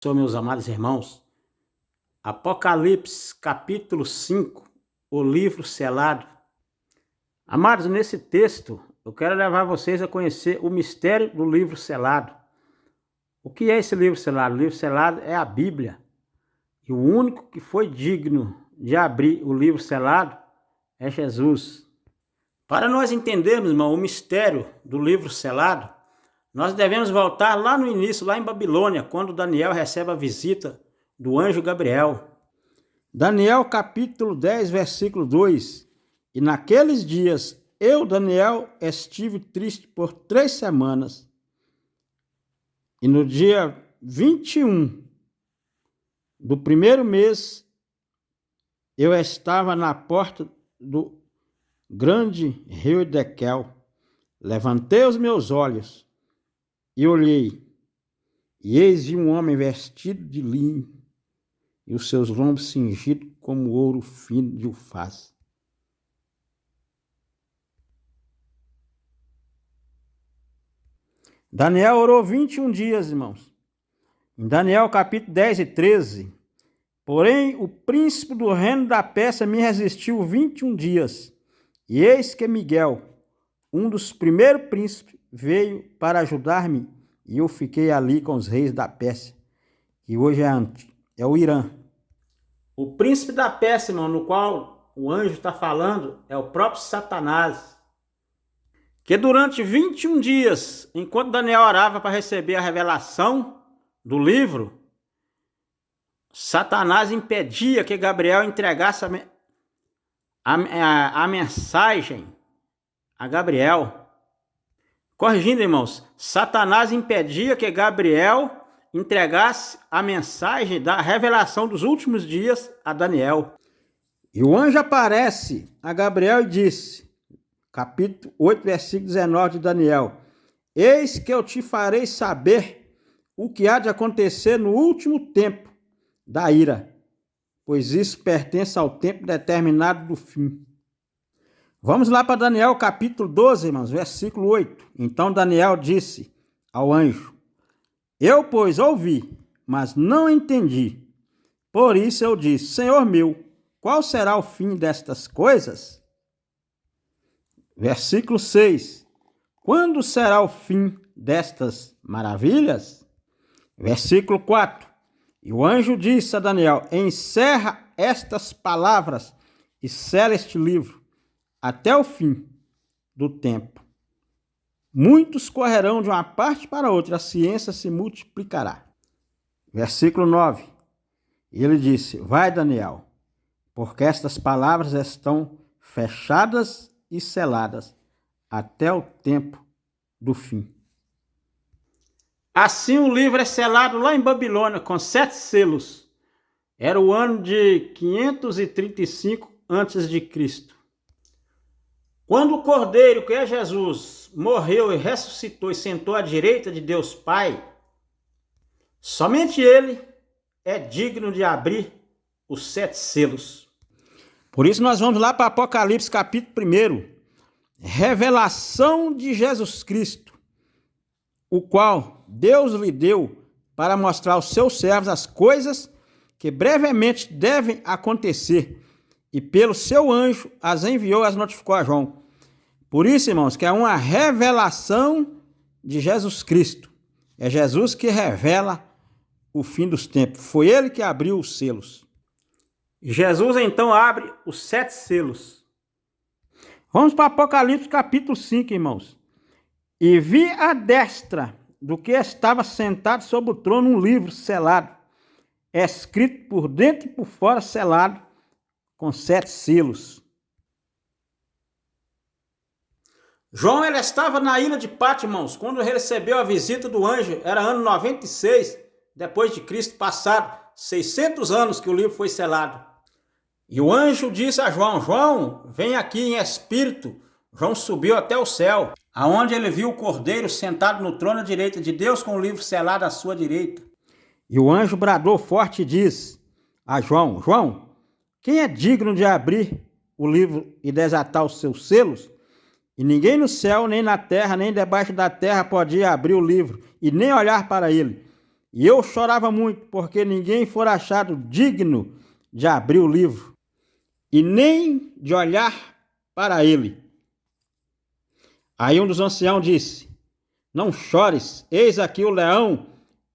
Meus amados irmãos, Apocalipse capítulo 5, o livro selado. Amados, nesse texto eu quero levar vocês a conhecer o mistério do livro selado. O que é esse livro selado? O livro selado é a Bíblia. E o único que foi digno de abrir o livro selado é Jesus. Para nós entendermos, irmão, o mistério do livro selado, nós devemos voltar lá no início, lá em Babilônia, quando Daniel recebe a visita do anjo Gabriel. Daniel capítulo 10, versículo 2. E naqueles dias, eu, Daniel, estive triste por 3 semanas. E no dia 21 do primeiro mês, eu estava na porta do grande rio Edequel. Levantei os meus olhos e olhei, e eis vi um homem vestido de linho, e os seus lombos cingidos como ouro fino de ufaz. Daniel orou 21 dias, irmãos. Em Daniel capítulo 10 e 13. Porém, o príncipe do reino da Pérsia me resistiu 21 dias. E eis que Miguel, um dos primeiros príncipes, veio para ajudar-me, e eu fiquei ali com os reis da Pérsia, que hoje é o Irã. O príncipe da Pérsia, irmão, no qual o anjo está falando, é o próprio Satanás. Que durante 21 dias, enquanto Daniel orava para receber a revelação do livro, Satanás impedia que Gabriel entregasse a mensagem a Gabriel. Corrigindo, irmãos, Satanás impedia que Gabriel entregasse a mensagem da revelação dos últimos dias a Daniel. E o anjo aparece a Gabriel e disse, capítulo 8, versículo 19 de Daniel, eis que eu te farei saber o que há de acontecer no último tempo da ira, pois isso pertence ao tempo determinado do fim. Vamos lá para Daniel capítulo 12, irmãos, versículo 8. Então Daniel disse ao anjo, eu, pois, ouvi, mas não entendi. Por isso eu disse, Senhor meu, qual será o fim destas coisas? Versículo 6. Quando será o fim destas maravilhas? Versículo 4. E o anjo disse a Daniel, encerra estas palavras e sela este livro até o fim do tempo. Muitos correrão de uma parte para outra, a ciência se multiplicará. Versículo 9. Ele disse, vai Daniel, porque estas palavras estão fechadas e seladas até o tempo do fim. Assim o livro é selado lá em Babilônia com 7 selos. Era o ano de 535 a.C. Quando o Cordeiro, que é Jesus, morreu e ressuscitou e sentou à direita de Deus Pai, somente ele é digno de abrir os 7 selos. Por isso nós vamos lá para Apocalipse capítulo 1, revelação de Jesus Cristo, o qual Deus lhe deu para mostrar aos seus servos as coisas que brevemente devem acontecer, e pelo seu anjo as enviou e as notificou a João. Por isso, irmãos, que é uma revelação de Jesus Cristo. É Jesus que revela o fim dos tempos. Foi ele que abriu os selos. Jesus então abre os 7 selos. Vamos para Apocalipse capítulo 5, irmãos. E vi à destra do que estava sentado sobre o trono um livro selado, escrito por dentro e por fora, selado com 7 selos. João ele estava na ilha de Patmos, irmãos, quando recebeu a visita do anjo. Era ano 96, depois de Cristo, passado 600 anos que o livro foi selado. E o anjo disse a João, João, vem aqui em espírito. João subiu até o céu, aonde ele viu o Cordeiro sentado no trono à direita de Deus com o livro selado à sua direita. E o anjo bradou forte e disse a João, João, quem é digno de abrir o livro e desatar os seus selos? E ninguém no céu, nem na terra, nem debaixo da terra podia abrir o livro e nem olhar para ele. E eu chorava muito, porque ninguém fora achado digno de abrir o livro e nem de olhar para ele. Aí um dos anciãos disse: não chores, eis aqui o leão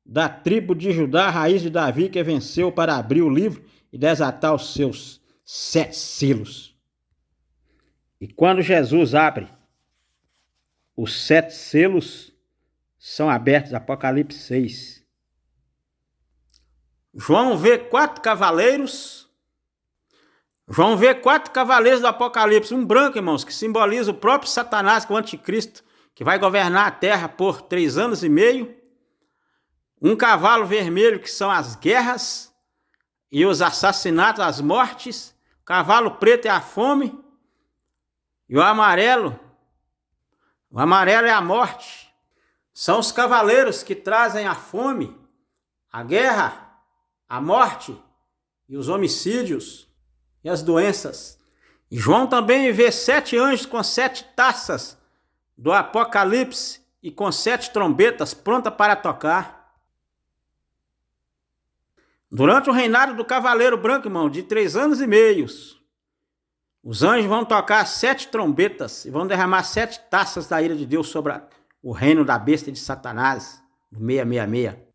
da tribo de Judá, raiz de Davi, que venceu para abrir o livro e desatar os seus 7 selos. E quando Jesus abre, os 7 selos são abertos, Apocalipse 6. João vê 4 cavaleiros. João vê 4 cavaleiros do Apocalipse. Um branco, irmãos, que simboliza o próprio Satanás, que é o anticristo, que vai governar a terra por 3 anos e meio. Um cavalo vermelho, que são as guerras e os assassinatos, as mortes. O cavalo preto é a fome. E o amarelo é a morte. São os cavaleiros que trazem a fome, a guerra, a morte e os homicídios e as doenças. E João também vê 7 anjos com 7 taças do Apocalipse e com 7 trombetas prontas para tocar. Durante o reinado do cavaleiro branco, irmão, de 3 anos e meio, os anjos vão tocar 7 trombetas e vão derramar 7 taças da ira de Deus sobre o reino da besta de Satanás, do 666.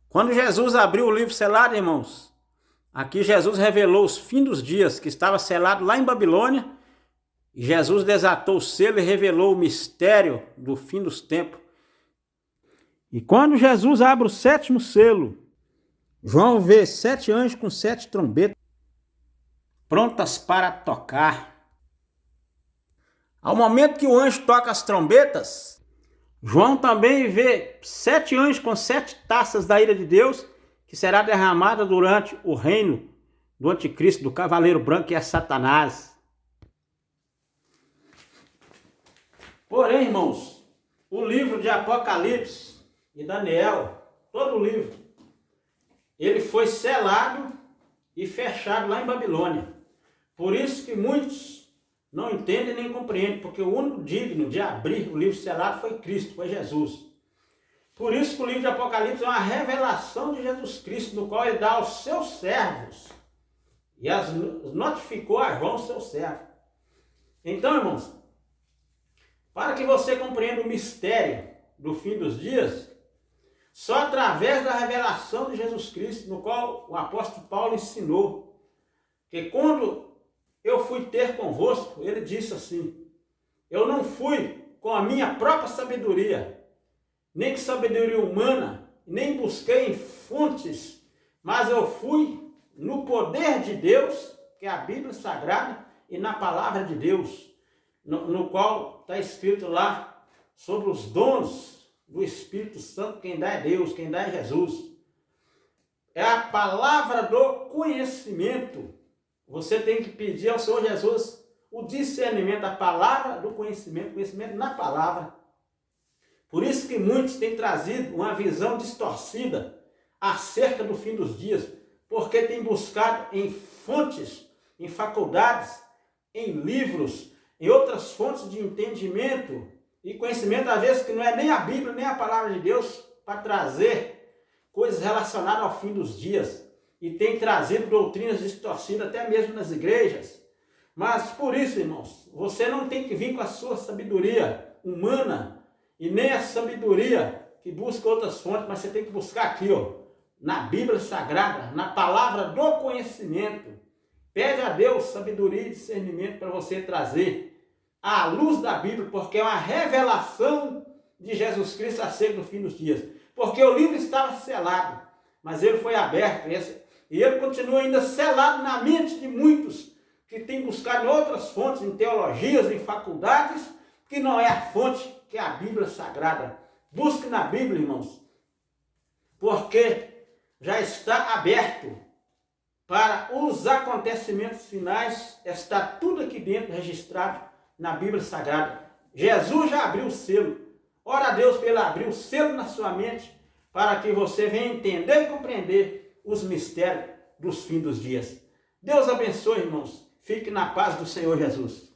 Quando Jesus abriu o livro selado, irmãos, aqui Jesus revelou os fins dos dias, que estava selado lá em Babilônia, e Jesus desatou o selo e revelou o mistério do fim dos tempos. E quando Jesus abre o 7º selo, João vê 7 anjos com 7 trombetas prontas para tocar. Ao momento que o anjo toca as trombetas, João também vê 7 anjos com 7 taças da ira de Deus, que será derramada durante o reino do anticristo, do cavaleiro branco, que é Satanás. Porém, irmãos, o livro de Apocalipse e Daniel, todo o livro, ele foi selado e fechado lá em Babilônia. Por isso que muitos não entendem nem compreendem, porque o único digno de abrir o livro selado foi Cristo, foi Jesus. Por isso que o livro de Apocalipse é uma revelação de Jesus Cristo, no qual ele dá aos seus servos e as notificou a João, seu servo. Então, irmãos, para que você compreenda o mistério do fim dos dias, só através da revelação de Jesus Cristo, no qual o apóstolo Paulo ensinou, que quando eu fui ter convosco, ele disse assim: eu não fui com a minha própria sabedoria, nem com sabedoria humana, nem busquei em fontes, mas eu fui no poder de Deus, que é a Bíblia Sagrada, e na palavra de Deus, no qual está escrito lá sobre os dons do Espírito Santo. Quem dá é Deus, quem dá é Jesus. É a palavra do conhecimento. Você tem que pedir ao Senhor Jesus o discernimento, a palavra do conhecimento, conhecimento na palavra. Por isso que muitos têm trazido uma visão distorcida acerca do fim dos dias, porque têm buscado em fontes, em faculdades, em livros, em outras fontes de entendimento e conhecimento, às vezes que não é nem a Bíblia, nem a palavra de Deus, para trazer coisas relacionadas ao fim dos dias. E tem trazido doutrinas distorcidas até mesmo nas igrejas. Mas por isso, irmãos, você não tem que vir com a sua sabedoria humana e nem a sabedoria que busca outras fontes, mas você tem que buscar aqui, na Bíblia Sagrada, na palavra do conhecimento. Pede a Deus sabedoria e discernimento para você trazer à luz da Bíblia, porque é uma revelação de Jesus Cristo acerca do fim dos dias. Porque o livro estava selado, mas ele foi aberto, e ele continua ainda selado na mente de muitos que têm buscado em outras fontes, em teologias, em faculdades, que não é a fonte, que é a Bíblia Sagrada. Busque na Bíblia, irmãos, porque já está aberto para os acontecimentos finais, está tudo aqui dentro registrado na Bíblia Sagrada. Jesus já abriu o selo. Ora a Deus pelo abrir o selo na sua mente, para que você venha entender e compreender os mistérios dos fins dos dias. Deus abençoe, irmãos. Fique na paz do Senhor Jesus.